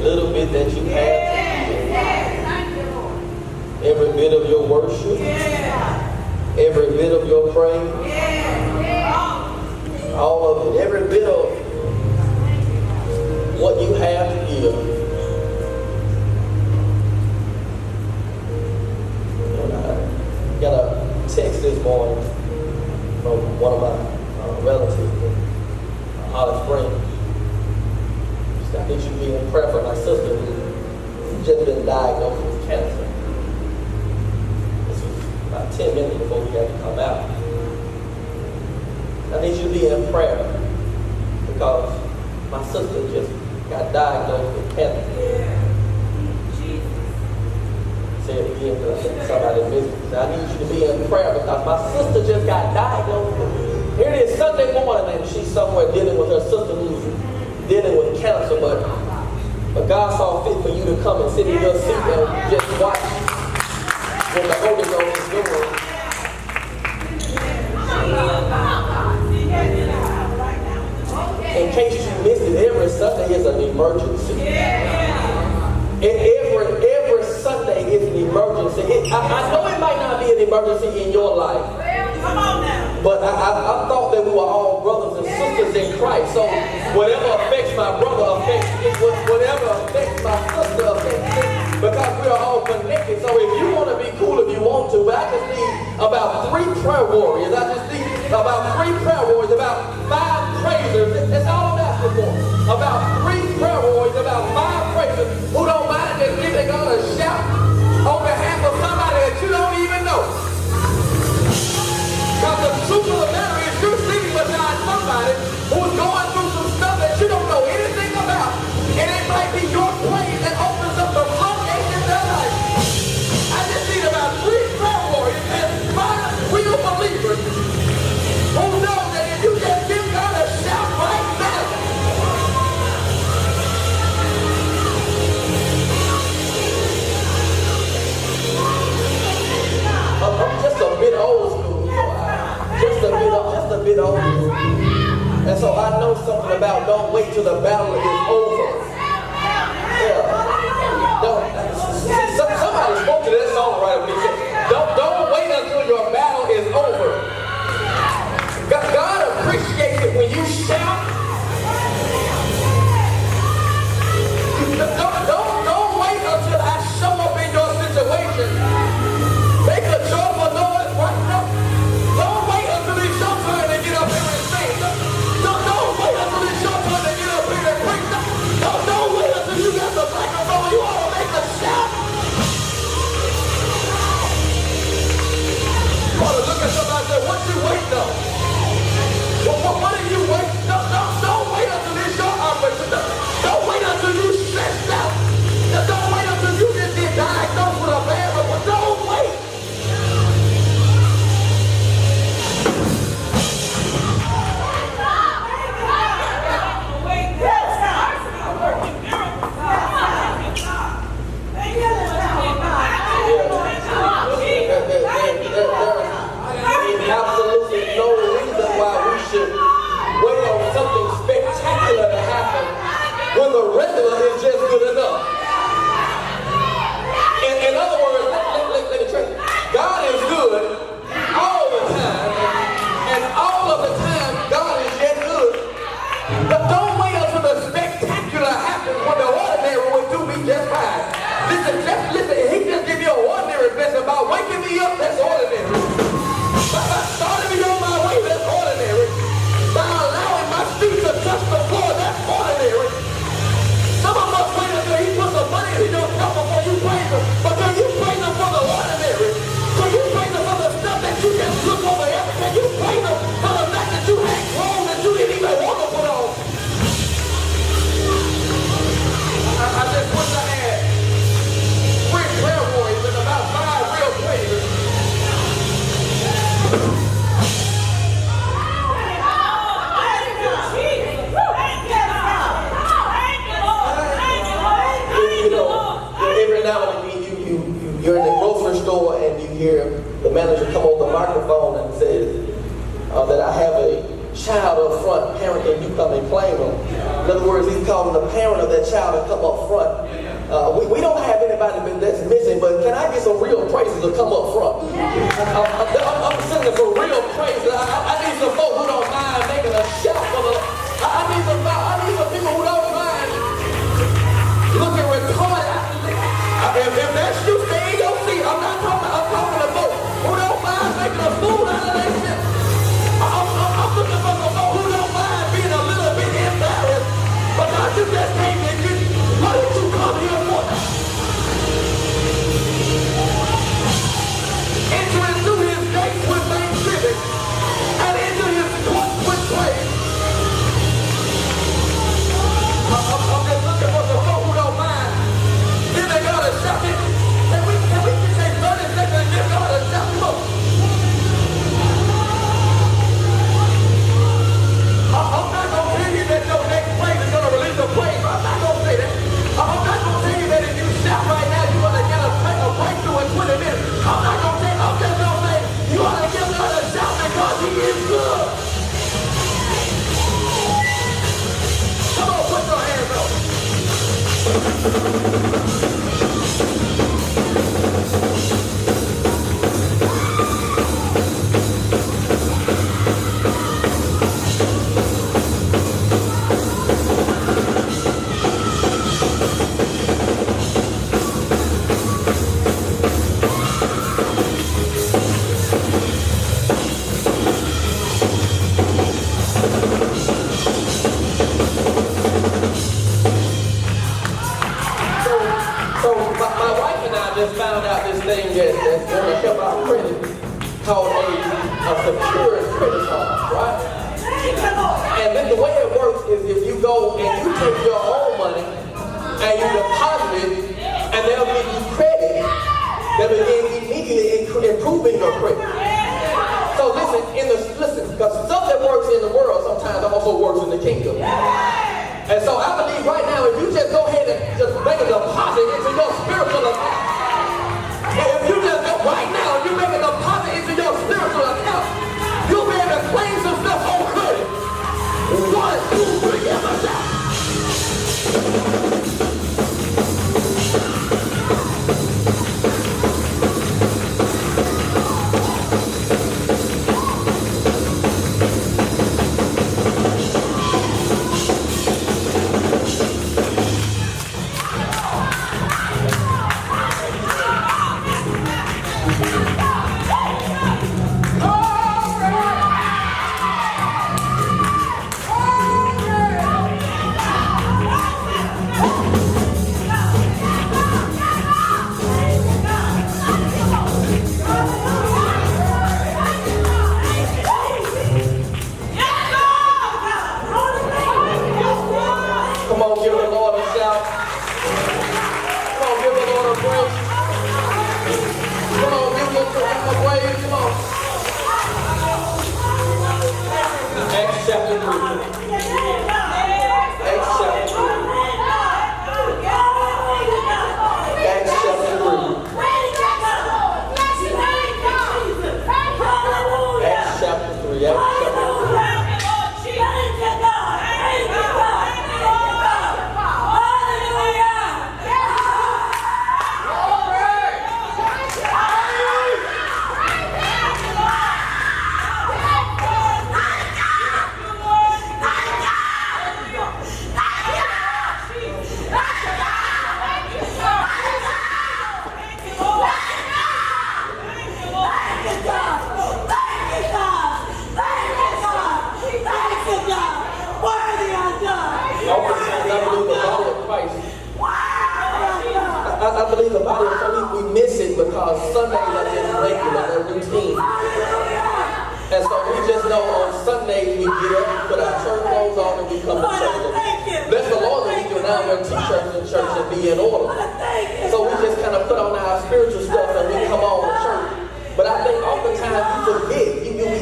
little bit that you have to give, every bit of your worship, every bit of your praise, all of it, every bit of what you have to give. And I got a text this morning from one of my relatives in Holly Springs. I need you to be in prayer for my sister who's just been diagnosed with cancer. This was about 10 minutes before we had to come out. I need you to be in prayer because my sister just got diagnosed with cancer. Say it again because I think somebody missed it. I need you to be in prayer because my sister just got diagnosed. Here it is Sunday morning and she's somewhere dealing with her sister who's dealing with cancer, but God saw fit for you to come and sit in your seat and just watch what the Holy Ghost is doing. In case you missed it, every Sunday is an emergency. Every Sunday is an emergency. I know it might not be an emergency in your life. Come on now. But I thought that we were all brothers and sisters in Christ. So whatever affects my brother affects me. Whatever affects my sister affects me. Because we are all connected. So if you want to be cool, if you want to, but I just need about 3 prayer warriors. I just need about 3 prayer warriors, about 5 praisers. That's all I'm asking for. About 3 prayer warriors, about 5 praisers who don't mind just giving God a shout on behalf of somebody that you don't even know. Because the truth of the matter is you're sitting beside somebody who's going through some stuff that you don't know anything about. And it might be your praise that opens up the floodgates in their life. I just need about 3 prayer warriors and 5 real believers who know that if you just give God a shout right now. I'm just a bit old school. Just a bit old. And so I know something about don't wait till the battle is over. Yeah. Somebody spoke to that song right up there. Don't wait until your battle is over. God appreciates it when you shout. Don't wait until I show up in your situation. Make a joyful noise right now. Don't wait until it's your turn to get up here and sing. Don't wait until it's your turn to get up here and preach. Don't wait until you got the microphone. You ought to make a shout. You ought to look at somebody and say, what you waiting on? What are you waiting? Don't wait until it's your operation. Don't wait until you stressed out. Don't wait until you just get diagnosed with a bad one. Don't wait. Absolutely no reason why we should wait on something spectacular to happen when the regular is just good enough. In other words, let me tell you, God is good all the time, and all of the time God is yet good. But don't wait until the spectacular happens when the ordinary will do me just fine. Listen, he just give you an ordinary blessing by waking me up, that's ordinary. By starting me on my way, that's ordinary. By allowing my feet to touch the floor, that's ordinary. Some of us up front, parenting, you come and claim them. In other words, he's calling the parent of that child to come up front. We don't have anybody that's missing, but can I get some real praises to come up front? I'm singing for real praises. I need some folks who don't mind making a shout for the. I need some people who don't mind looking retarded. If that's you, stay in your seat. I'm talking to folks who don't mind making a fool out of their shit. I'm looking for some folks who don't mind being a little bit embarrassed. But not you just came and you, what did you come here for? Enter into his gates with thanksgiving and into his courts with praise. I'm just looking for some folks who don't mind. Give God a shout. Can we just say 30 seconds and give God a shout? Look. I'm not going to tell you that your next praise is going to release a praise. I'm not going to say that. I'm not going to tell you that if you shout right now, you're going to get a breakthrough in 20 minutes. I'm not going to say, I'm just going to say, you ought to give God a shout because he is good. Come on, put your hands up. Just found out this thing that's going to help our credit called a secured credit card, right? And then the way it works is if you go and you take your own money and you deposit it and they'll give you credit, they'll begin immediately improving your credit. So listen, because stuff that works in the world sometimes also works in the kingdom. And so I believe right now if you just go ahead and just make a deposit into your spiritual account, if you just go right now, you make a deposit into your spiritual account, you'll be able to claim some stuff on credit. 1, 2, 3, give us that. I believe the body of Christ, we miss it because Sundays are just regular, they're routine. And so we just know on Sundays we get up, put our church clothes on, and we come to church. Bless the Lord that we can now wear t-shirts in church and be in order. So we just kind of put on our spiritual stuff and we come on to church. But I think oftentimes we forget,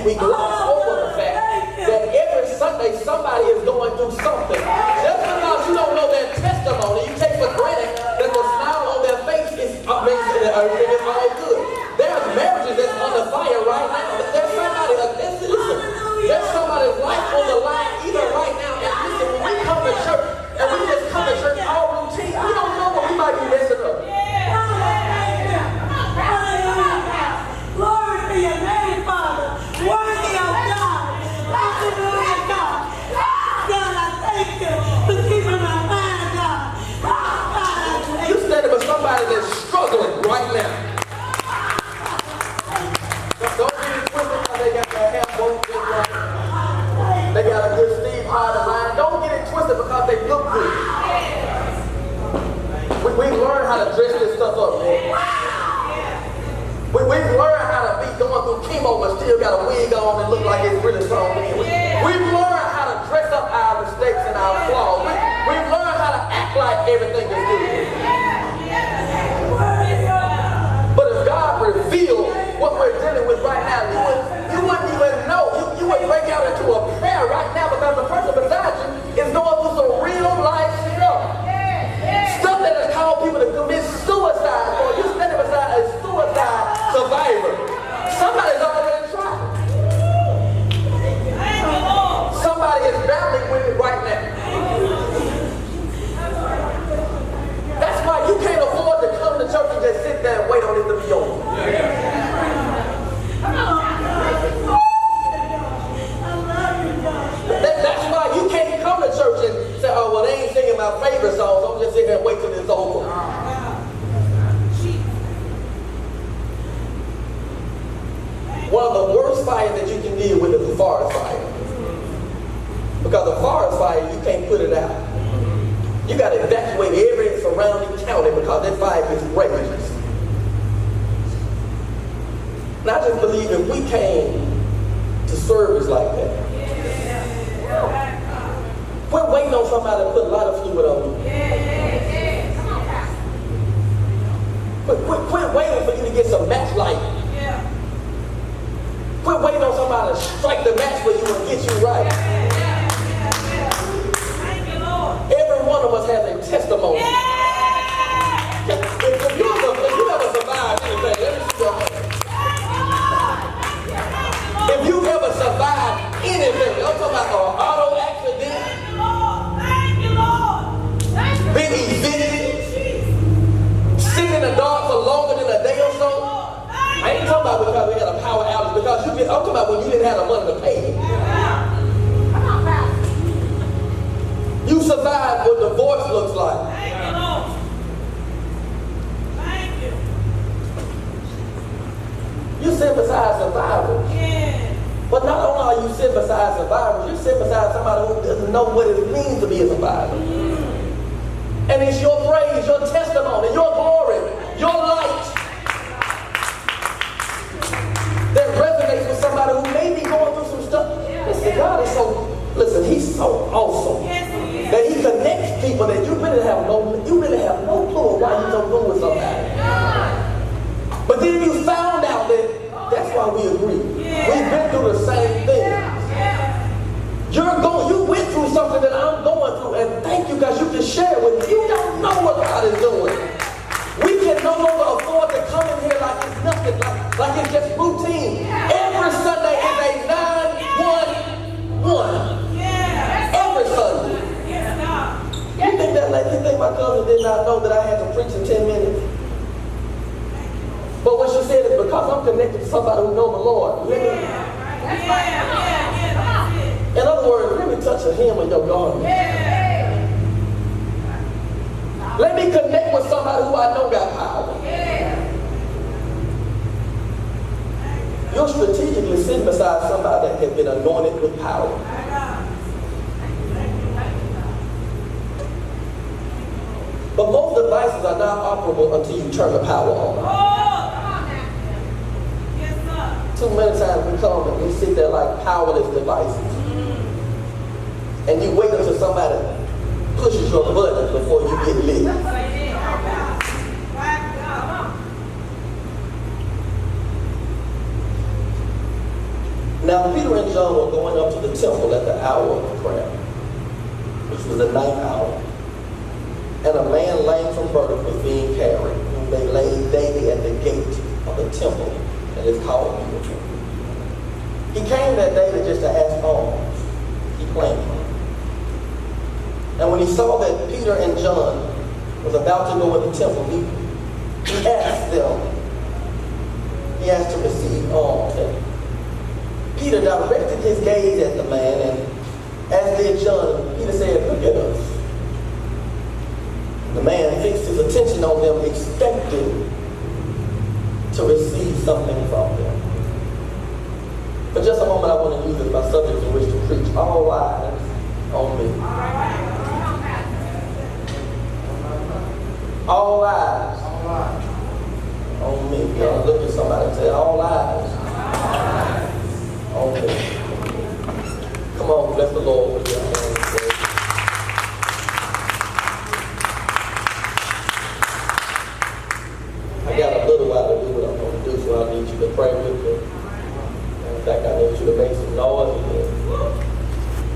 we gloss over the fact that every Sunday somebody is going through something. Just because you don't know their testimony, you take for granted that the smile on their face is amazing and it's all good. There's marriages that's under fire right now. There's somebody's life on the line Thank you for keeping my mind, God. Oh, God. You standing with somebody that's struggling right now. Don't get it twisted because they got their hair both just right. They got a good Steve Harvey line. Don't get it twisted because they look good. We've learned how to dress this stuff up, man. We've learned how to be going through chemo but still got a wig on and look like it's really strong. We've learned how to dress up our mistakes and our flaws. We've learned how to act like everything is good. But if God revealed what we're dealing with right now, you wouldn't even know. You would break out into a prayer right now because the person beside you is going through some real life stuff. Stuff that has caused people to commit suicide, or you standing beside a suicide survivor. Somebody's already tried. Somebody is battling with it right now. That's why you can't afford to come to church and just sit there and wait on it to be over. That's why you can't come to church and say, oh, well, they ain't singing my favorite songs. I'm just sit here and wait till it's over. One of the worst fires that you can deal with is a forest fire. Because a forest fire, you can't put it out. You got to evacuate every surrounding county because that fire is rages. And I just believe if we came to service like that, quit waiting on somebody to put a lot of fluid on you. Quit waiting for you to get some match light. Quit waiting on somebody to strike the match for you and get you right. Every one of us has a testimony. If you ever survived anything, let me see your hand. If you ever survived anything, I'm talking about an auto accident, been evicted, sitting in the dark for longer than a day or so. I ain't talking about because we had a power outage, because I'm talking about when you didn't have the money to pay it. You survived what divorce looks like. Thank you, Lord. Thank you. You sit beside survivors. Yeah. But not only are you sitting beside survivors, you sit beside somebody who doesn't know what it means to be a survivor. And it's your praise, your testimony, your glory, your light that resonates with somebody who may be going through some stuff. Listen, God is He's so awesome. Yes, He is. That He connects people that you really have no clue of why you're so good with somebody. But then you found out that that's why we agree. We've been through the same thing. You went through something that I'm going through, and thank you because you can share with me. You don't know what God is doing. We can no longer afford to come in here like it's nothing, like it's just routine. Every Sunday is a 9-1-1. Every Sunday. You think my cousin did not know that I had to preach in 10 minutes? But what she said is because I'm connected to somebody who knows the Lord. In other words, let me touch a hem of your garment. Let me connect with somebody who I know got power. You're strategically sitting beside somebody that has been anointed with power. But most devices are not operable until you turn the power on. Too many times we come and we sit there like powerless devices. And you wait until somebody pushes your button before you get lit. Now Peter and John were going up to the temple at the hour of prayer, which was the 9th hour. And a man lame from birth was being carried, whom they laid daily at the gate of the temple, and is called Beautiful. He came that day just to ask alms. He claimed. And when he saw that Peter and John was about to go in the temple, he asked them. He asked to receive alms. And Peter directed his gaze at the man, and as did John, Peter said, something from them. For just a moment, I want to use as my subject in which to preach. All eyes on me. All eyes on me. Y'all look at somebody and say, all eyes on me. Come on, bless the Lord with your hands. I got a little while to do what I'm going to do, so I need you to pray with me. In fact, I need you to make some noise again.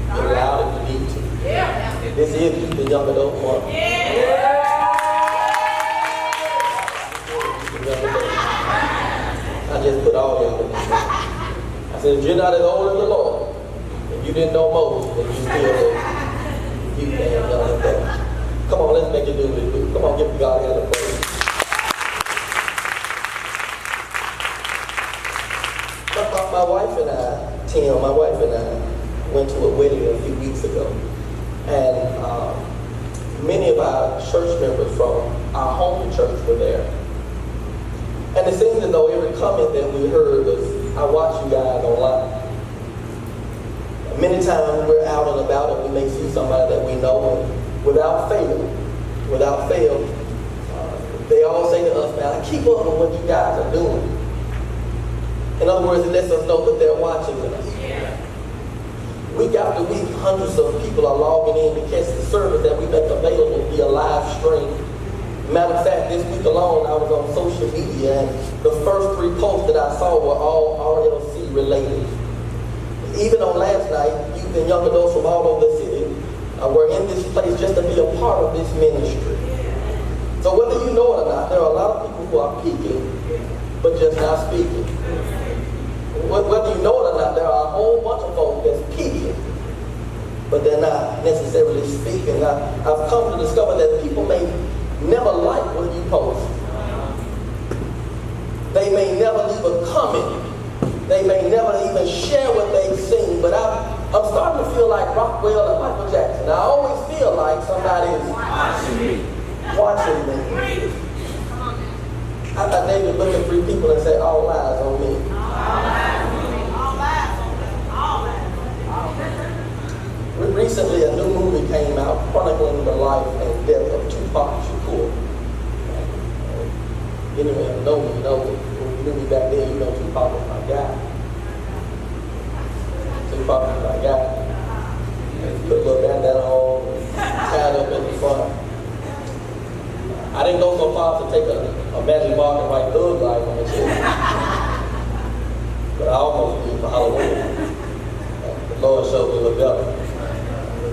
Get loud if you need to. This is the young adult month. I just put all y'all in this. I said, if you're not as old as the Lord, if you didn't know Moses, then you still you damn young adult. Come on, let's make it do what it do. Come on, give God a hand of praise. My wife and I, Tim, my wife and I went to a wedding a few weeks ago, and many of our church members from our home church were there. And it seemed as though every comment that we heard was, I watch you guys online. Many times we're out and about and we may see somebody that we know, and without fail, they all say to us, man, I keep up with what you guys are doing. In other words, it lets us know that they're watching us. Week after week, hundreds of people are logging in to catch the service that we make available via live stream. Matter of fact, this week alone, I was on social media, and the first 3 posts that I saw were all RLC related. Even on last night, youth and young adults from all over the city were in this place just to be a part of this ministry. So whether you know it or not, there are a lot of people who are peeking, but just not speaking. Whether you know it or not, there are a whole bunch of folks that's peeking, but they're not necessarily speaking. I've come to discover that people may never like what you post. They may never leave a comment. They may never even share what they've seen. But I'm starting to feel like Rockwell and Michael Jackson. I always feel like somebody is watching me. I thought David looked at 3 people and said, all eyes on me. Recently, a new movie came out chronicling the life and death of Tupac Shakur. Anyone who know me, know me. When you knew me back then, you know Tupac was my guy. Tupac was my guy. Put a little bandana on, tied up in the front. I didn't go so far to take a magic mark and write Thug Life on the chest. But I almost did for Halloween. The Lord showed me a little better.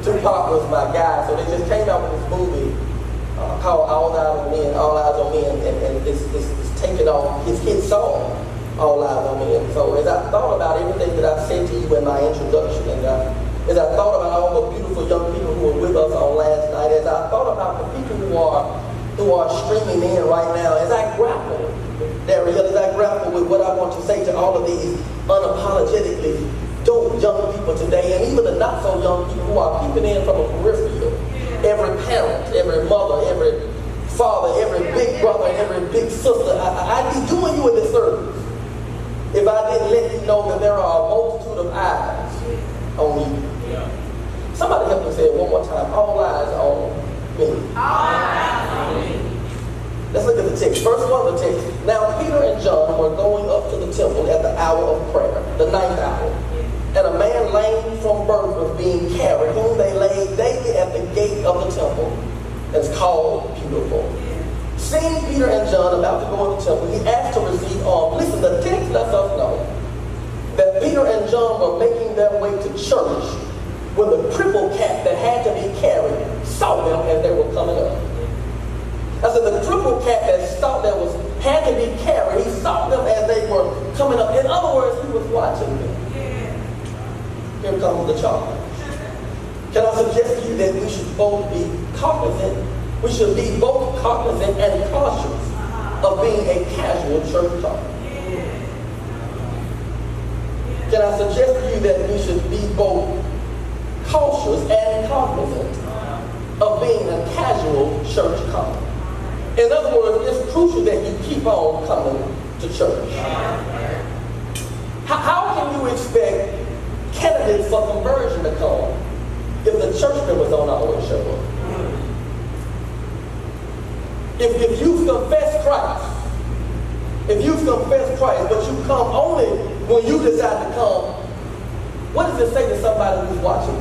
Tupac was my guy, so they just came out with this movie called All Eyes on Me, and it's taking on his hit song, All Eyes on Me. And so as I thought about everything that I said to you in my introduction, and as I thought about all the beautiful young people who were with us on last night, as I thought about the people who are streaming in right now, as I grapple with what I want to say to all of these unapologetically dope young people today, and even the not so young people who are peeping in from a peripheral. Every parent, every mother, every father, every big brother, every big sister, I'd be doing you in this service if I didn't let you know that there are a multitude of eyes on you. Somebody help me say it one more time. All eyes on me. All eyes on me. Let's look at the text. First one of the text. Now Peter and John were going up to the temple at the hour of prayer, the 9th hour. And a man lame from birth was being carried, whom they laid daily at the gate of the temple, that's called Beautiful. Seeing Peter and John about to go in the temple, he asked to receive alms. Listen, the text lets us know that Peter and John were making their way to church when the crippled cat that had to be carried saw them as they were coming up. I said the crippled cat that had to be carried, he saw them as they were coming up. In other words, he was watching them. Here comes the charge. Can I suggest to you that we should both be cognizant? We should be both cognizant and cautious of being a casual church talker. Can I suggest to you that we should be both cautious and cognizant of being a casual church comer? In other words, it's crucial that you keep on coming to church. How can you expect candidates for conversion to come if the church members don't always show up? If you've confessed Christ, but you come only when you decide to come, what does it say to somebody who's watching you?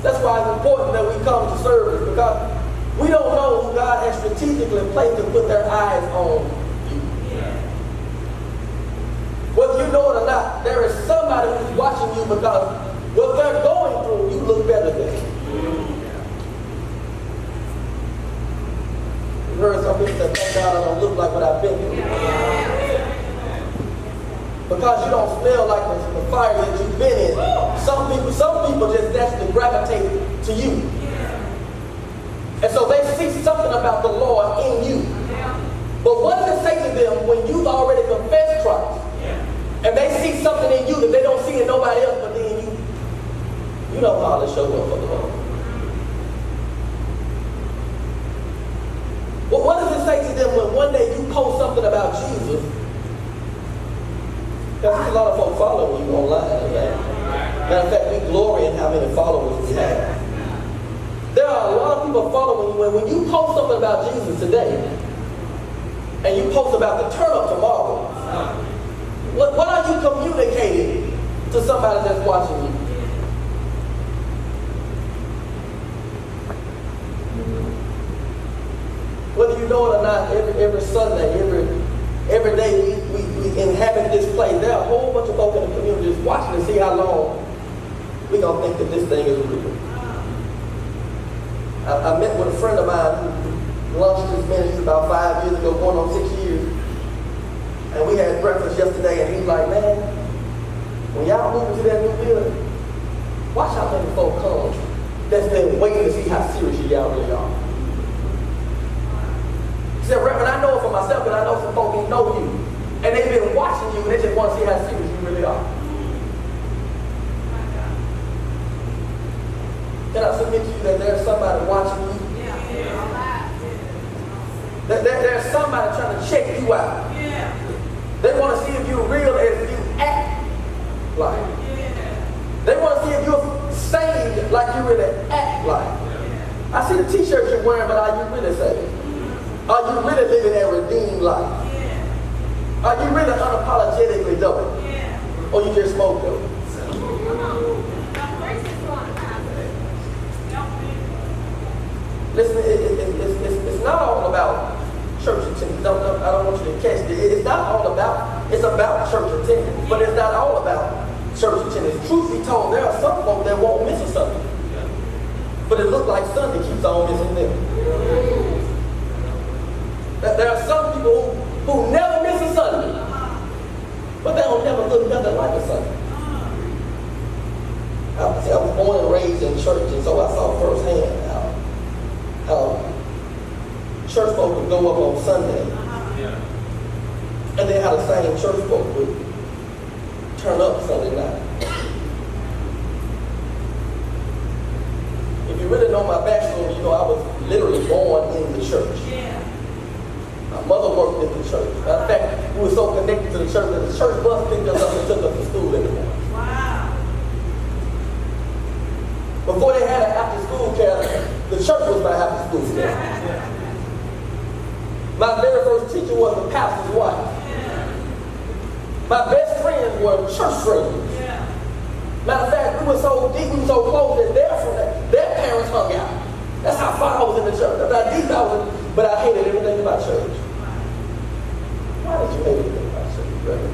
That's why it's important that we come to service, because we don't know who God has strategically placed to put their eyes on you. Whether you know it or not, there is somebody who's watching you because what they're going through, you look better than. You've heard some people say, thank God I don't look like what I've been through. Because you don't smell like the fire that you've been in. Some people just naturally gravitate to you. And so they see something about the Lord in you. But what does it say to them when you've already confessed Christ? And they see something in you that they don't see in nobody else, but then you know how to show up for the Lord. Well, what does it say to them when one day you post something about Jesus? Because there's a lot of folks following you online. Right? Matter of fact, we glory in how many followers we have. There are a lot of people following you. When you post something about Jesus today, and you post about the turn up tomorrow, what are you communicating to somebody that's watching you? Whether you know it or not, every Sunday, every day we inhabit this place, there are a whole bunch of folk in the community just watching to see how long we're going to think that this thing is real. I met with a friend of mine who launched his ministry about 5 years ago, going on 6 years. And we had breakfast yesterday, and he's like, man, when y'all move into that new building, watch how many folk come that's been waiting to see how serious y'all really are. He said, Reverend, I know it for myself, but I know some folk who know you. And they've been watching you, and they just want to see how serious you really are. Can I submit to you that there's somebody watching you? That there's somebody trying to check you out. They want to see if you're real as you act like. They want to see if you're saved like you really act like. I see the t-shirt you're wearing, but are you really saved? Are you really living a redeemed life? Are you really unapologetically dope? Or you just smoke dope? Listen, it's not all about church attendance. I don't want you to catch it. It's not all about, it's about church attendance, but it's not all about church attendance. Truth be told, there are some folk that won't miss a Sunday. But it looks like Sunday keeps on missing them. There are some people who never miss a Sunday, but they don't never look nothing like a Sunday. I was born and raised in church, and so I saw firsthand how church folk would go up on Sunday, and then how the same church folk would turn up Sunday night. If you really know my backstory, you know I was literally born in the church. My mother worked in the church. Matter of fact, we were so connected to the church that the church bus picked us up and took us to school every morning. Wow. Before they had an after-school care, the church was my after-school care. My very first teacher was the pastor's wife. My best friends were church friends. Matter of fact, we were so deep, we were so close that their parents hung out. That's how far I was in the church. That's how deep I was in, but I hated everything about church. Why did you hate everything about church, brother?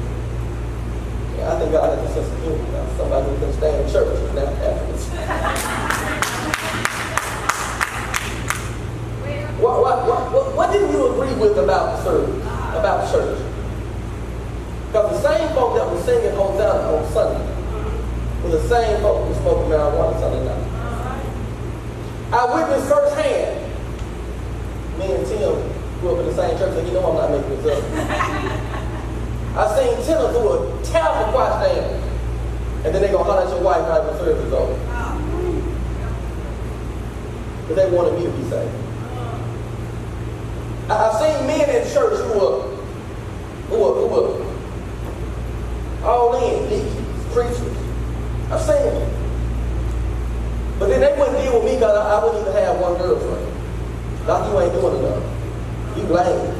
Yeah, I think God has a sense of humor now. Somebody who can stand in church is not Catholic. What didn't you agree with about the service, about church? Because the same folk that was singing Hosanna on Sunday were the same folk who smoked marijuana Sunday night. I witnessed firsthand. Me and Tim grew up in the same church, so you know I'm not making this up. I seen tenors who were terrible choir stand, and then they gonna holler at your wife right when service is over. But they wanted me to be saved. preachers. I've seen them. But then they wouldn't deal with me because I wouldn't even have one girlfriend. Doc, you ain't doing enough. You lame.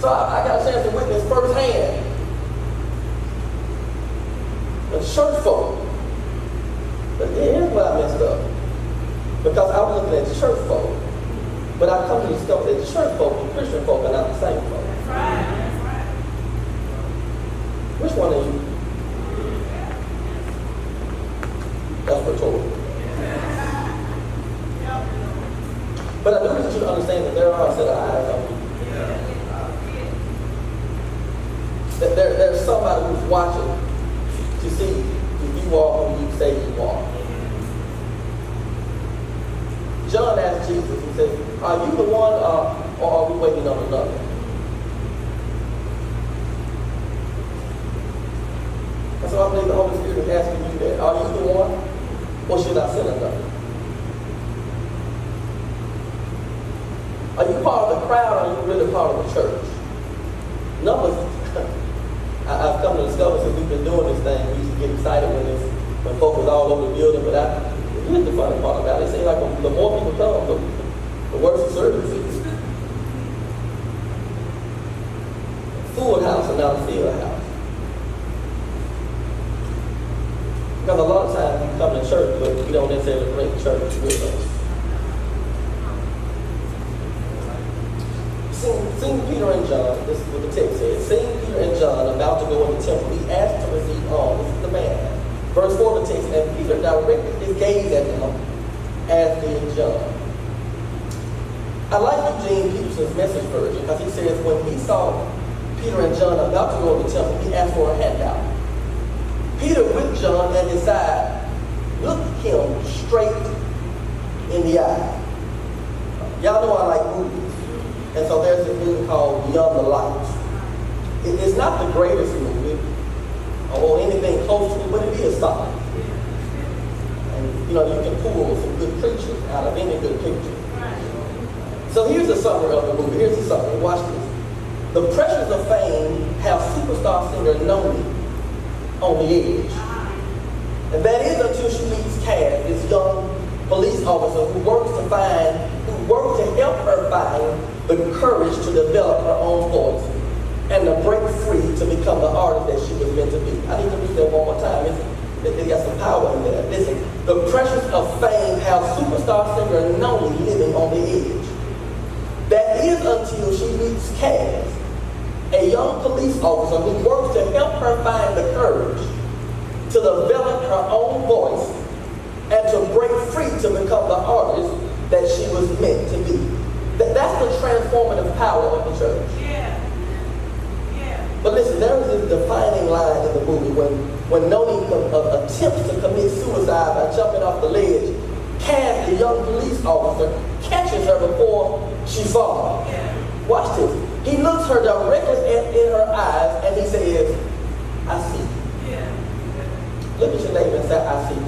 So I got a chance to witness firsthand the church folk. But here's where I messed up. Because I was looking at church folk. But I come to discover that church folk and Christian folk are not the same folk. That's right. That's right. Which one are you? That's rhetorical. But I do want you to understand that there are a set of eyes on you. That there's somebody who's watching to see if you are who you say you are. John asked Jesus, he said, are you the one or are we waiting on another? And so I believe the Holy Spirit is asking you that. Are you the one or should I send another? Are you part of the crowd or are you really part of the church? Numbers, I've come to discover since we've been doing this thing, we used to get excited when folk was all over the building, but here's the funny part about it. It seems like the more people come, the worse the service is. Full house and not a field house. Because a lot of times we come to church, but we don't necessarily bring church with us. Seeing Peter and John, this is what the text says. Seeing Peter and John about to go in the temple, he asked to receive alms. This is the man. Verse 4 of the text, and Peter directed his gaze at him, as did John. I like Eugene Peterson's Message version because he says when he saw Peter and John about to go to the temple, he asked for a handout. Peter, with John at his side, looked him straight in the eye. Y'all know I like movies. And so there's a movie called Beyond the Lights. It's not the greatest movie or anything close to it, but it is solid. And you can pull some good preachers out of any good picture. So here's a summary of the movie. Here's the summary. Watch this. The pressures of fame have superstar singer Noni on the edge. And that is until she meets Cass, this young police officer who works to help her find the courage to develop her own voice and to break free to become the artist that she was meant to be. I need to read that one more time. It got some power in there. Listen, the pressures of fame have superstar singer Noni living on the edge. That is until she meets Cass, a young police officer who works to help her find the courage to develop her own voice and to break free to become the artist that she was meant to be. That's the transformative power of the church. Yeah. But listen, there is this defining line in the movie when Noni attempts to commit suicide by jumping off the ledge. Cass, the young police officer, catches her before she falls. Watch this. He looks her directly in her eyes and he says, I see you. Look at your neighbor and say, I see you.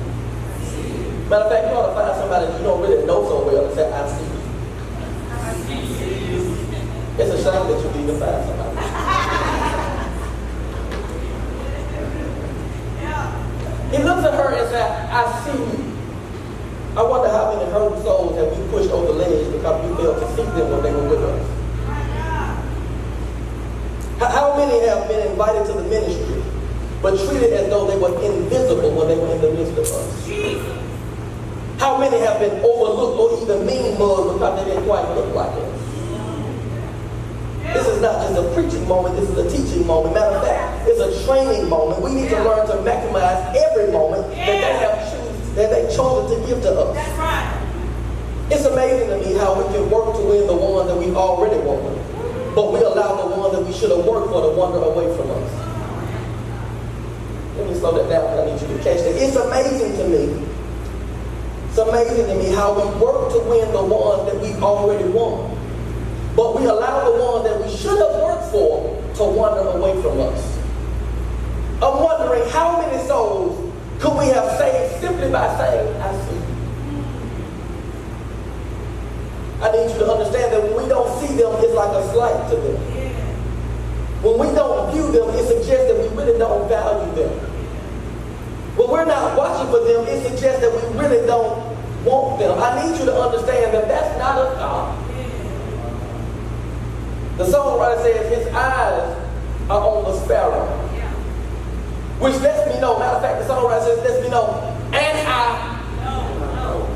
Matter of fact, you ought to find somebody that you don't really know so well and say, I see you. It's a shame that you need to find somebody. He looks at her and says, I see you. I wonder how many hurt souls have we pushed over the ledge because we failed to see them when they were with us. How many have been invited to the ministry but treated as though they were invisible when they were in the midst of us? How many have been overlooked or even mean-mugged because they didn't quite look like us? This is not just a preaching moment, this is a teaching moment. Matter of fact, it's a training moment. We need to learn to maximize every moment that they've chosen to give to us. That's right. It's amazing to me how we can work to win the ones that we already want, but we allow the ones that we should have worked for to wander away from us. Let me slow that down because I need you to catch that. It's amazing to me. It's amazing to me how we work to win the ones that we already won, but we allow the ones that we should have worked for to wander away from us. I'm wondering how many souls could we have saved simply by saying, I see you. I need you to understand that when we don't see them, it's like a slight to them. When we don't view them, it suggests that we really don't value them. When we're not watching for them, it suggests that we really don't want them. I need you to understand that that's not of God. The songwriter says his eyes are on the sparrow. Which lets me know, matter of fact, the songwriter says, lets me know, and I know.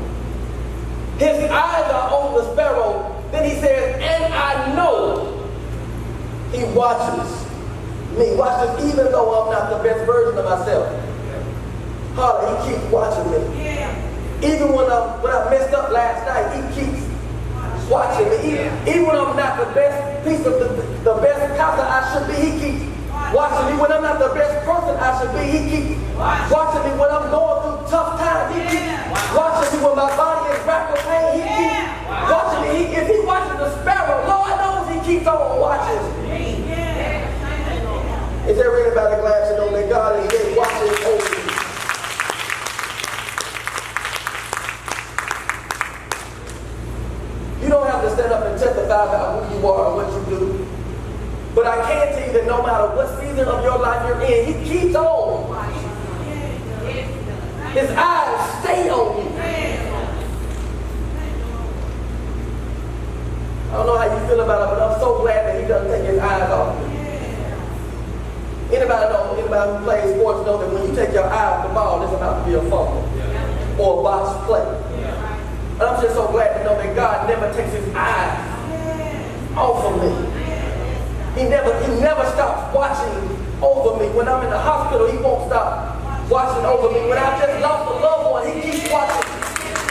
His eyes are on the sparrow. Then he says, and I know he watches me. Watches even though I'm not the best version of myself. Harder, he keeps watching me. Even when I messed up last night, he keeps watching me. Even when I'm not the best piece of the best pastor I should be, he keeps watching me. When I'm not the best person I should be, he keeps watching me. When I'm going through tough times, he keeps watching me. When my body is racked with pain, he keeps watching me. If he watches the sparrow, Lord knows he keeps on watching. Is there anybody glad to know that God is there watching over you? You don't have to stand up and testify about who you are and what you do. But I can tell you that no matter what season of your life you're in, he keeps on watching. His eyes stay on you. I don't know how you feel about it, but I'm so glad that he doesn't take his eyes off you. Anybody who plays sports know that when you take your eye off the ball, it's about to be a fumble or a botched play. And I'm just so glad to know that God never takes his eyes off of me. He never stops watching over me. When I'm in the hospital, he won't stop watching over me. When I just lost a loved one, he keeps watching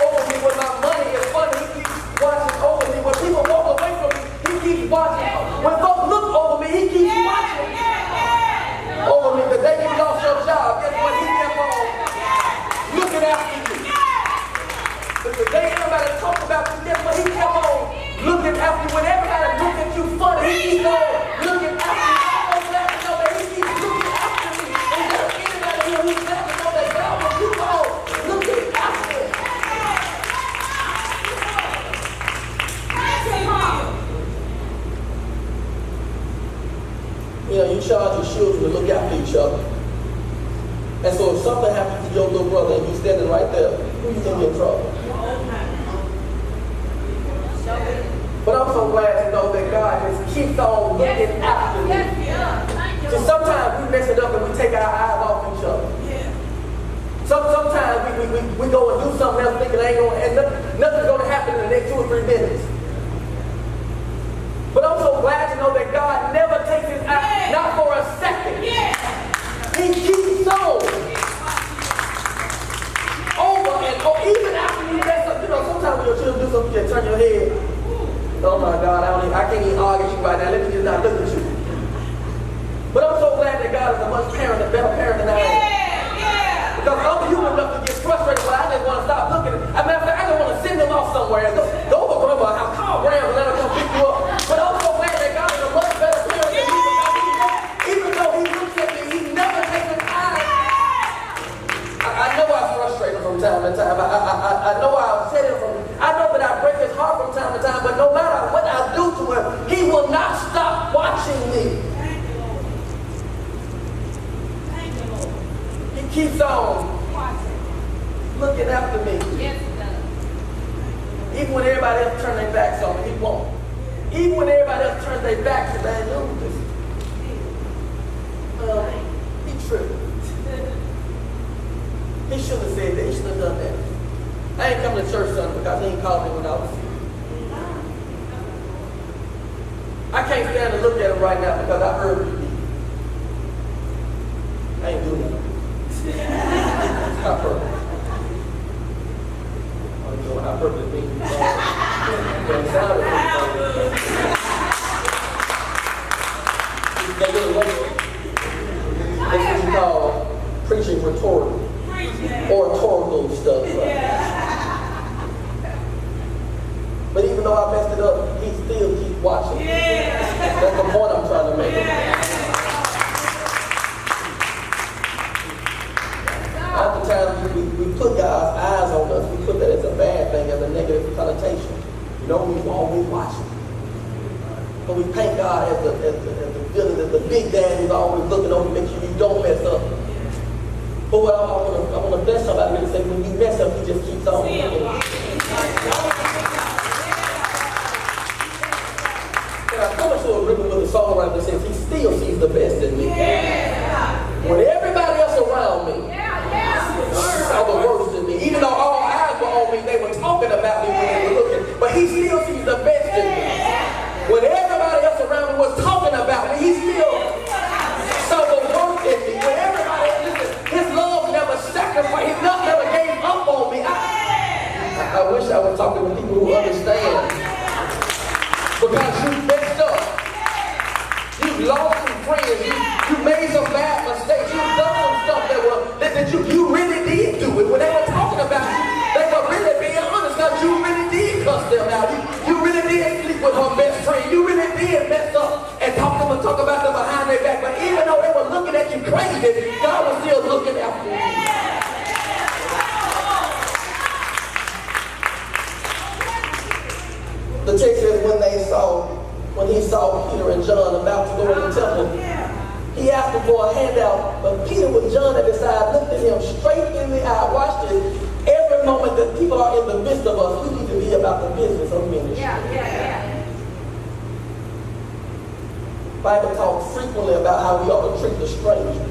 over me. When my money is funny, he keeps watching over me. When people walk away from me, he keeps watching. When folks look over me, he keeps watching over me. The day you lost your job, guess what? He kept on looking after you. But the day everybody talked about you, guess what? He kept on looking after you. When everybody looked at you funny, he keeps on looking after you. I'm so glad to know that he keeps looking after me. And there's anybody here who's glad to know that God will keep on looking after me. You know, you charge your children to look after each other. And so if something happens to your little brother and you're standing right there, who you think in trouble? But I'm so glad to know that God just keeps on looking after me. So sometimes we mess it up and we take our eyes off each other. Sometimes we go and do something else thinking nothing's going to happen in the next 2 or 3 minutes. But I'm so glad to know that God never takes his eyes, not for a second. He keeps on over and over. Even after you mess up, you know, sometimes when your children do something, you turn your head. Oh my God, I can't even argue with you right now. Let me just not look at you. But I'm so glad that God is a a better parent than I am. Because I'm human enough to get frustrated, but I just want to stop looking. As a matter of fact, I just want to send them off somewhere. Go over grandma's house, call Graham and let her come pick you up. But I'm so glad that God is a much better parent than me. Even though he looks at me, he never takes his eyes. I know I frustrate him from time to time. I know I upset him I know that I break his heart from time to time, but no matter what I do to him, he will not stop watching me. Thank you, Lord. He keeps on looking after me. Yes, he does. Even when everybody else turns their backs on me, he won't. Even when everybody else turns their backs and they do this. He tripped. He shouldn't have said that. He shouldn't have done that. I ain't coming to church Sunday because he ain't called me when I was sick. I can't stand to look at him right now because I heard you. I ain't doing that. It's not perfect. I don't know how perfect it means. It sounded perfect. They really like it. That's what you call preaching rhetorical. Oratorical stuff. Right? But even though I messed it up, he still keeps watching. That's the point I'm trying to make. Oftentimes we put God's eyes on us. We put that as a bad thing, as a negative connotation. You know, we're always watching. But we paint God as the big dad who's always looking over to make sure you don't mess up. But what I want to bless somebody and say, when you mess up, he just keeps on. And I come into agreement with the songwriter that says he still sees the best in me. When everybody else around me saw the worst in me, even though all eyes were on me, they were talking about me when they were looking, but he still sees the best in me. When everybody else around me was talking about me, he still saw the worst in me. When everybody else, listen, his love never sacrificed, his love never gave up on me. I wish I was talking to people who understand. Because you messed up. You lost some friends. You made some bad mistakes. You've done some stuff that you really did do it. When they were talking about you, they were really being honest because you really did cuss them out. You really did sleep with her best friend. You really did mess up and talk about them behind their back. But even though they were looking at you crazy, God was still looking after you. The text says when he saw Peter and John about to go in the temple, he asked them for a handout, but Peter with John at his side looked at him straight in the eye. Watch this. Every moment that people are in the midst of us, we need to be about the business of ministry. Bible talks frequently about how we ought to treat the stranger.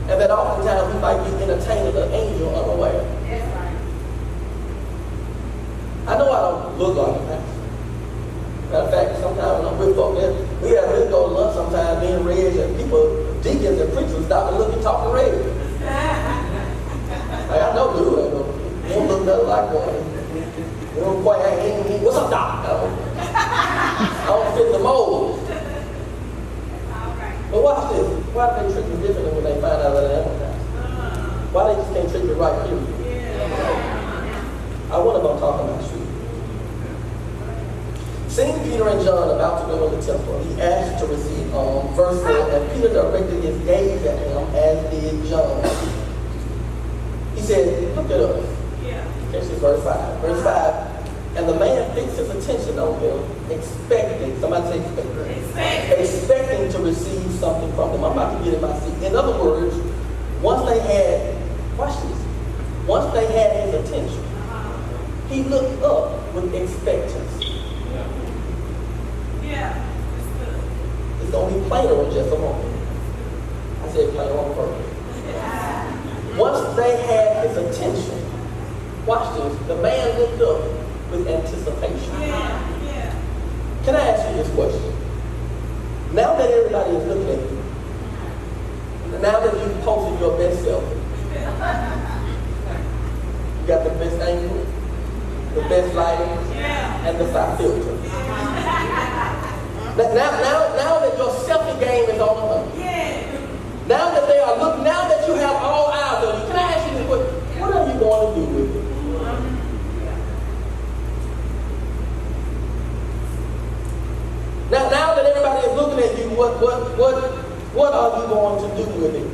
And that oftentimes we might be entertaining an angel unaware. I know I don't look like a pastor. Matter of fact, sometimes when I'm with folks, we go to lunch sometimes being raised, and people, deacons and preachers stop and look and talk to raised. Like, I know dude, you don't look nothing like one. You don't quite have any, what's up, doc? I don't fit the mold. But watch this. Why do they treat me differently when they find out that they're advertised? Why they just can't treat me right here? I want to talk about you. Seeing Peter and John about to go in the temple, he asked to receive alms. Verse 4, and Peter directed his gaze at him, as did John. He said, look at us. This is verse 5. Verse 5, and the man fixed his attention on him, expecting, somebody say expecting. Expecting to receive something from him. I'm about to get in my seat. In other words, once they had, watch this, once they had his attention, he looked up with expectancy. It's going to be plainer in just a moment. I said plainer on purpose. Once they had his attention, watch this, the man looked up with anticipation. Can I ask you this question? Now that everybody is looking at you, now that you've posted your best selfie, you got the best angle, the best lighting, and the fire filter. Now that your selfie game is on 100. Now that they are looking, now that you have all eyes on you, can I ask you this question? What are you going to do with it? Now that everybody is looking at you, what are you going to do with it?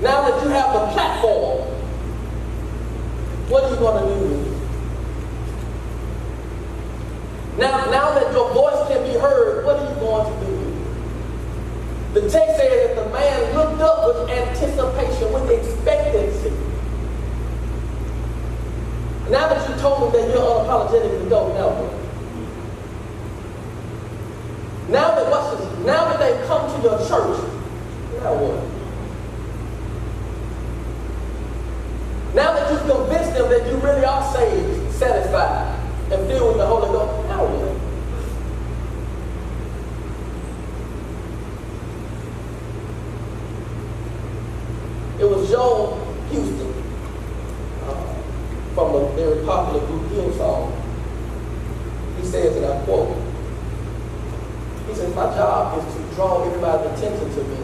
Now that you have the platform, what are you going to do with it? Now that your voice can be heard, what are you going to do with it? The text says that the man looked up with anticipation, with expectancy. Now that you told him that you're unapologetically dope, now what? Now that they've come to your church, now what? Now that you've convinced them that you really are saved, satisfied, and filled with the Holy Ghost, now what? It was Joan Houston from a very popular group Hillsong. He says, and I quote, he says, my job is to draw everybody's attention to me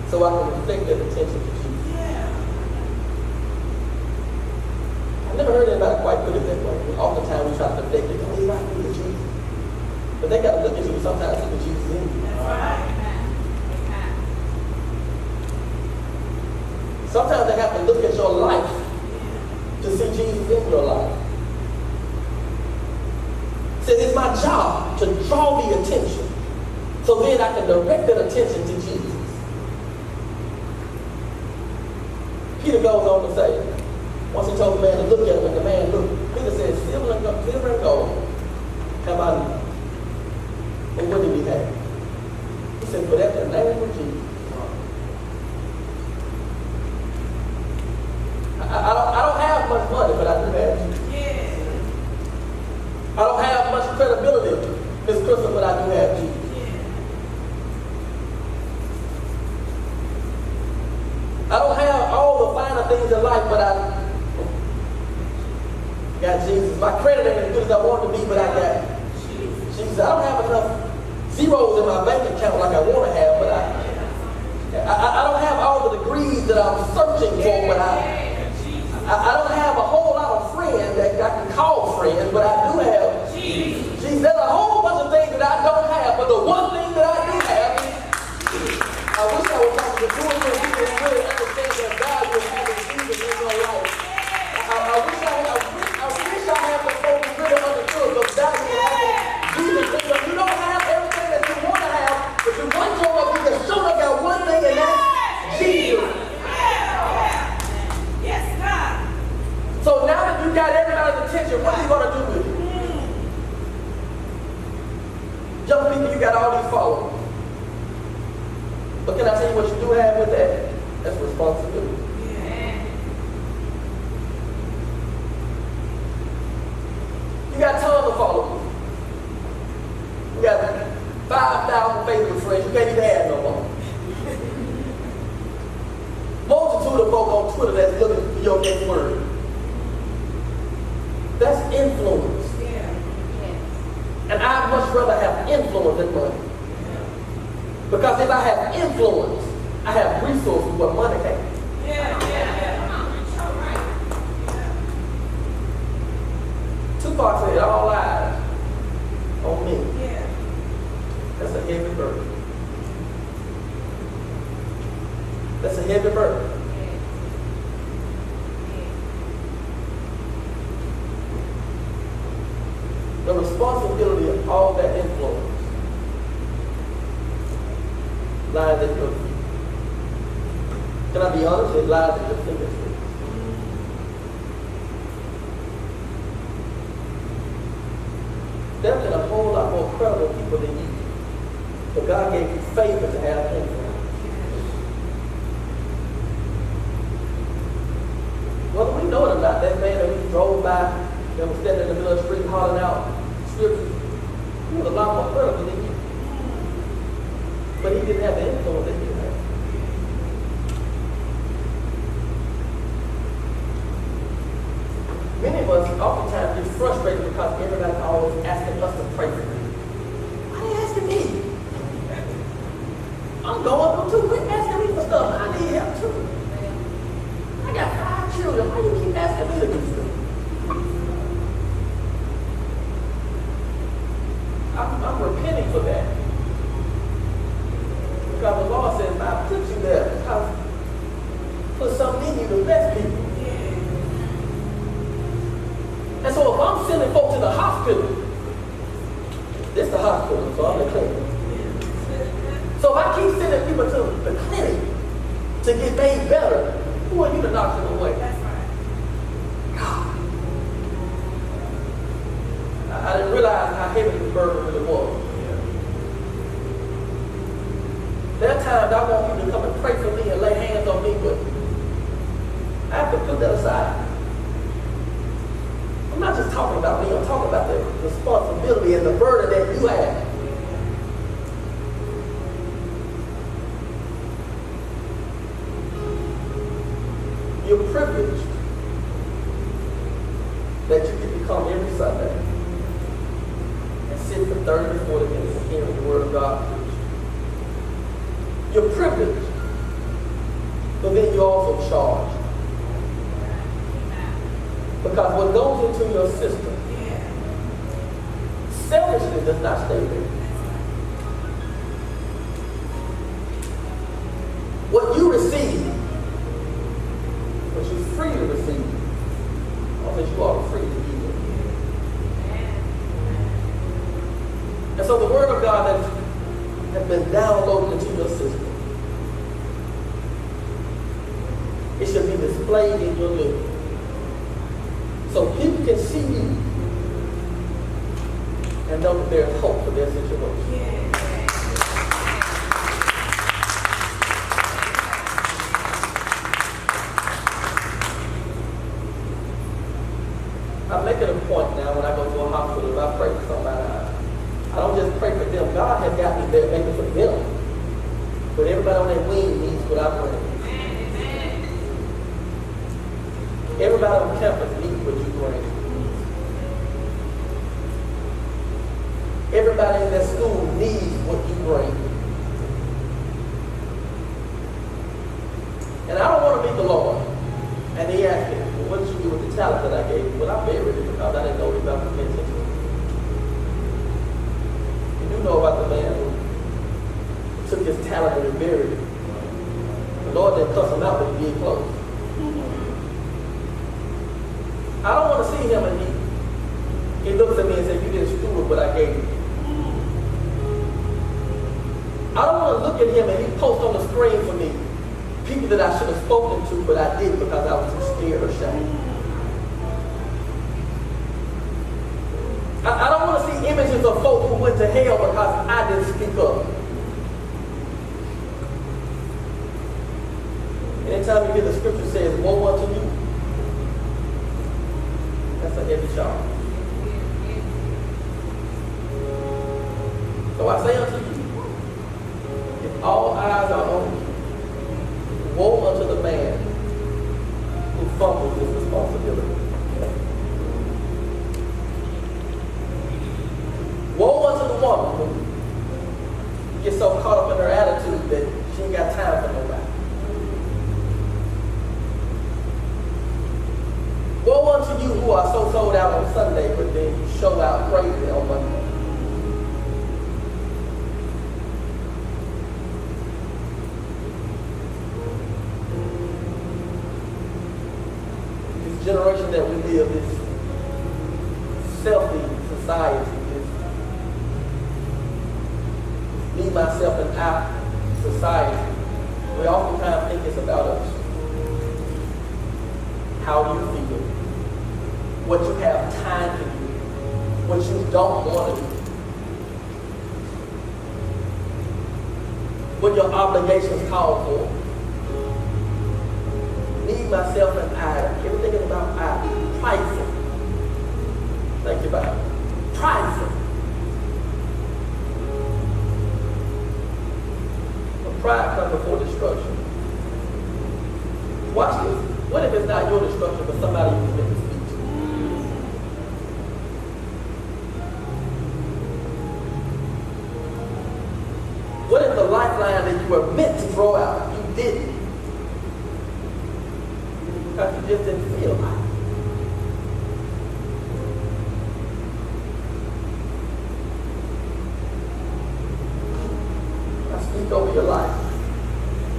so I can reflect that attention to Jesus. I've never heard anybody quite put it that way. Oftentimes we try to deflect it. Oh, you're not good at Jesus. But they got to look at you sometimes and see Jesus in you. Sometimes they have to look at your life to see Jesus in your life. Said it's my job to draw the attention so then I can direct that attention to Jesus. Peter goes on to say, once he told the man to look at him, and the man looked, Peter said, silver and gold have I none. But what did he have? He said, but at the name of Jesus. I don't have much money, but I do have Jesus. Yeah. I don't have much credibility, Miss Crystal, but I do have Jesus. I don't have all the finer things in life, but I got Jesus. My credit ain't as good as I want to be, but I got Jesus. I don't have enough zeros in my bank account like I want to have, but I don't have all the degrees that I'm searching for, but I don't have a whole lot of friends that I can call friends, but I do have Jesus. There's a whole bunch of things that I don't have, but the one thing that I do have is Jesus. I wish I was talking to two or three people who really understand the value of having Jesus in your life. I wish I had the folks who really understood the value of having Jesus in your life. You don't have everything that you want to have, but you want to know you can show up got one thing, and that's Jesus. So now that you got everybody's attention, what are you going to do with it? Young people, you got all these followers. But can I tell you what you do have with that? That's responsibility. You got tons of followers. You got 5,000 Facebook friends. You can't even add no more. Multitude of folk on Twitter that's looking for your next word. That's influence. And I'd much rather have influence than money. Because if I have influence, I have resources where money can't. Tupac said, all eyes on me. That's a heavy burden. That's a heavy burden. The responsibility of all that influence lies at your feet. Can I be honest? It lies at your fingertips. There have been a whole lot more credible people than you. But God gave you favor to have influence. Whether we know it or not, that man that we drove by, that was standing in the middle of the street hollering out scriptures, he was a lot more credible than you. But he didn't have the influence that you had. Many of us oftentimes get frustrated because everybody's always asking us to pray for them. Why are they asking me? I'm going through too. Quit asking me for stuff. I need help too. I got 5 children. Why do you keep asking me to do stuff? I'm repenting for that. Because the Lord says, I put you there because put something in you to bless people. And so if I'm sending folks to the hospital, this is the hospital, so I'm the clinic. So if I keep sending people to the clinic to get made better, who are you to knock them away? That's right. God. I didn't realize how heavy the burden really was. There are times I want you to come and pray for me and lay hands on me, but I have to put that aside. I'm not just talking about me, I'm talking about the responsibility and the burden that you have. You're privileged that you can come every Sunday and sit for 30 to 40 minutes and hearing the Word of God preached. You're privileged, but then you're also charged. Because what goes into your system, selfishly does not stay there. What you receive, what you're free to receive, I think you are free to give. so the word of God has been downloaded into your system. It should be displayed in your living. So people can see you and know that there's hope for their situation. Yeah. I make it a point now when I go to a hospital, if I pray for somebody, I don't just pray for them. God has got me there making for them. But everybody on that wing needs what I pray. Everybody on campus needs what you bring. Everybody in that school needs what you bring. And I don't want to be the Lord. And he asked me, well, what did you do with the talent that I gave you? Well, I buried it because I didn't know about the mention. You do know about the man who took his talent and buried it. The Lord didn't cuss him out, but he did close. I don't want to see him and he looks at me and says, you didn't steward what I gave you. I don't want to look at him and he posts on the screen for me people that I should have spoken to, but I didn't because I was too scared or ashamed. I don't want to see images of folks who went to hell because I didn't speak up. Anytime you hear the scripture says, woe unto you, that's a heavy charge. So I say unto you, if all eyes are on you, woe unto the man who fumbles his responsibility. Woe unto the woman who gets so caught up in her attitude that she ain't got time for nobody. Woe unto you who are so sold out on Sunday, but then you show out crazy on Monday. This generation that we live, this selfie society, this me, myself, and I society, we oftentimes think it's about us. How you feel, what you have time to do, what you don't want to do, what your obligations call for. Me, myself, and I, everything is about I. Prideful. Thank you, Bible. Prideful. But pride comes before destruction. Watch this. What if it's not your destruction, but somebody who's meant to speak to? What if the lifeline that you were meant to throw out, you didn't? Because you just didn't feel like it. I speak over your life.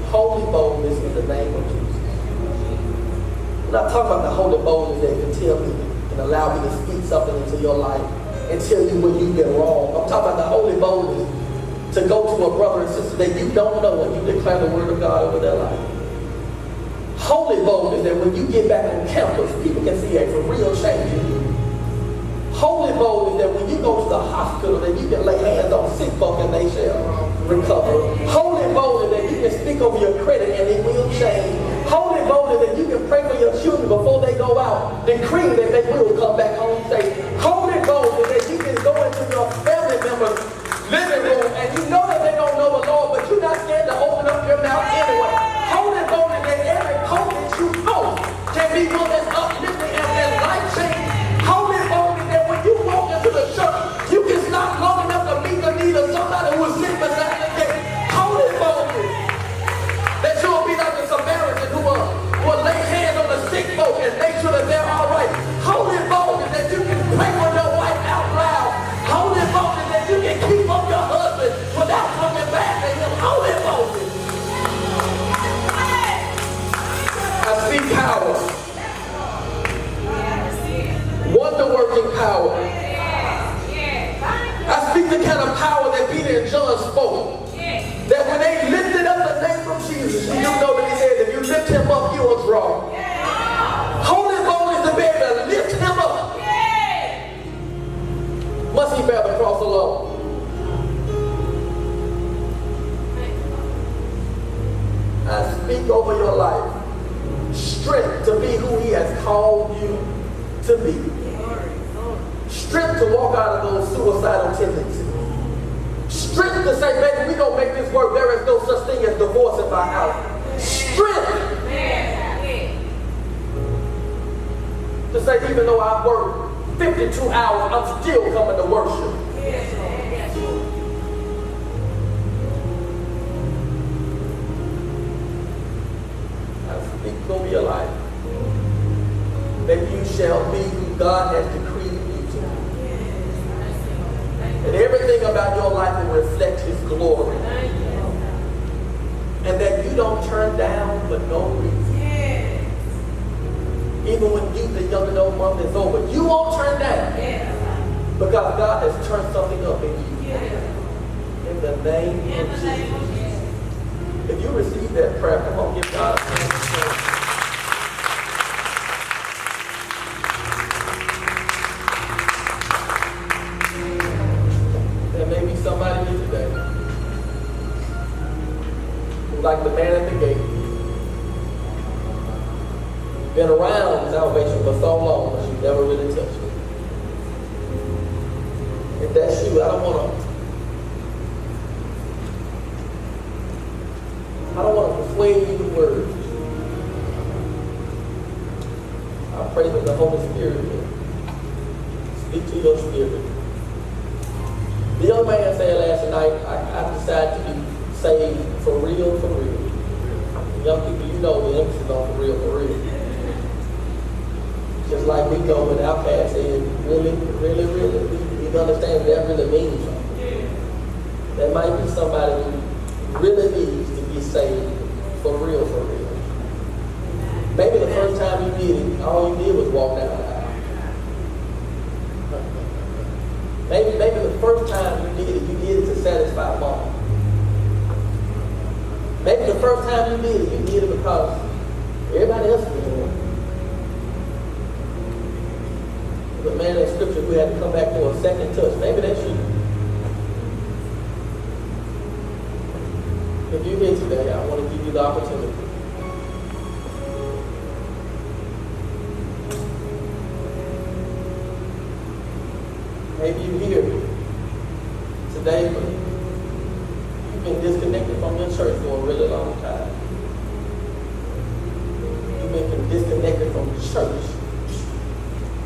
Holy boldness in the name of Jesus. I'm not talking about the holy boldness that can tell me and allow me to speak something into your life and tell you when you've been wrong. I'm talking about the holy boldness to go to a brother and sister that you don't know and you declare the word of God over their life. Holy boldness that when you get back on campus, people can see a for real change in you. Holy boldness that when you go to the hospital, that you can lay hands on sick folk and they shall recover. Holy boldness that you can speak over your credit and it will change. Holy boldness that you can pray for your children before they go out, decree that they will come back home safe. Holy boldness that you can go into your family member's living room and you know that they don't know the Lord, but you're not scared to open up your mouth anyway. Holy boldness that every coat that you post can be one that's uplifting and life-changing. Holy boldness that when you walk into the church, you can stop long enough to meet the need of somebody who is sick beside the gate. Holy boldness that you'll be like the Samaritan who will lay hands on the sick folk and make sure that they're all right. Holy boldness that you can the kind of power that Peter and John spoke. That when they lifted up the name of Jesus, you know that he said, if you lift him up, you will draw. Holy boldness to be able to lift him up. Must he bear the cross alone? I speak over your life. Strength to be who he has called you to be. Strength to walk out of those suicidal tendencies. Strength to say, baby, we're going to make this work. There is no such thing as divorce in my house. Strength to say, even though I work 52 hours, I'm still coming to worship. I speak over your life that you shall be who God has decreed you to be. And everything about your life will reflect his glory. And that you don't turn down for no reason. Even when the young adult month is over, you won't turn down. Because God has turned something up in you. In the name of Jesus. If you receive that prayer, come on, give God a praise. There may be somebody here today who, like the man at the gate, been around salvation for so long, but you never really touched it. If that's you, I don't want to persuade you with words. I pray that the Holy Spirit will speak to your spirit. The young man said last night, I decided to be saved for real, for real. Young people, you know the emphasis on for real, for real. Just like we know when our past said, really, really, really, we understand what that really means. There might be somebody who really needs to be saved for real, for real. Maybe the first time you did it, all you did was walk down the aisle. Maybe the first time you did it to satisfy mom. Maybe the first time you did it because everybody else was doing it. The man in scripture who had to come back for a second touch. Maybe that's you. If you're here today, I want to give you the opportunity. Maybe you're here today, but you've been disconnected from your church for a really long time. You've been disconnected from the church.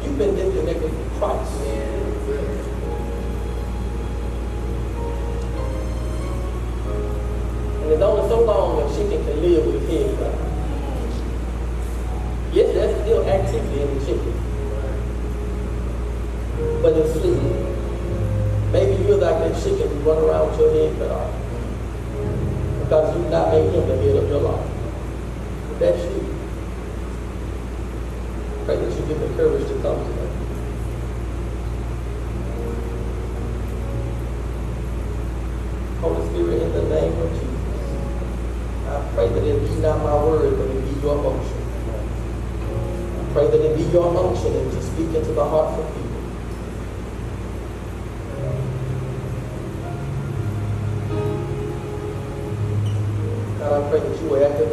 You've been disconnected from Christ. And it's only so long that chicken can live with his head down. Yes, there's still activity in the chicken. But it's sleep. Maybe you're like that chicken who run around with your head cut off. Because you've not made him the head of your life. That's you. Pray that you give the courage to come to them. Holy Spirit, in the name of Jesus, I pray that it be not my word, but it be your motion. I pray that it be your motion and to speak into the hearts of people. God, I pray that you will activate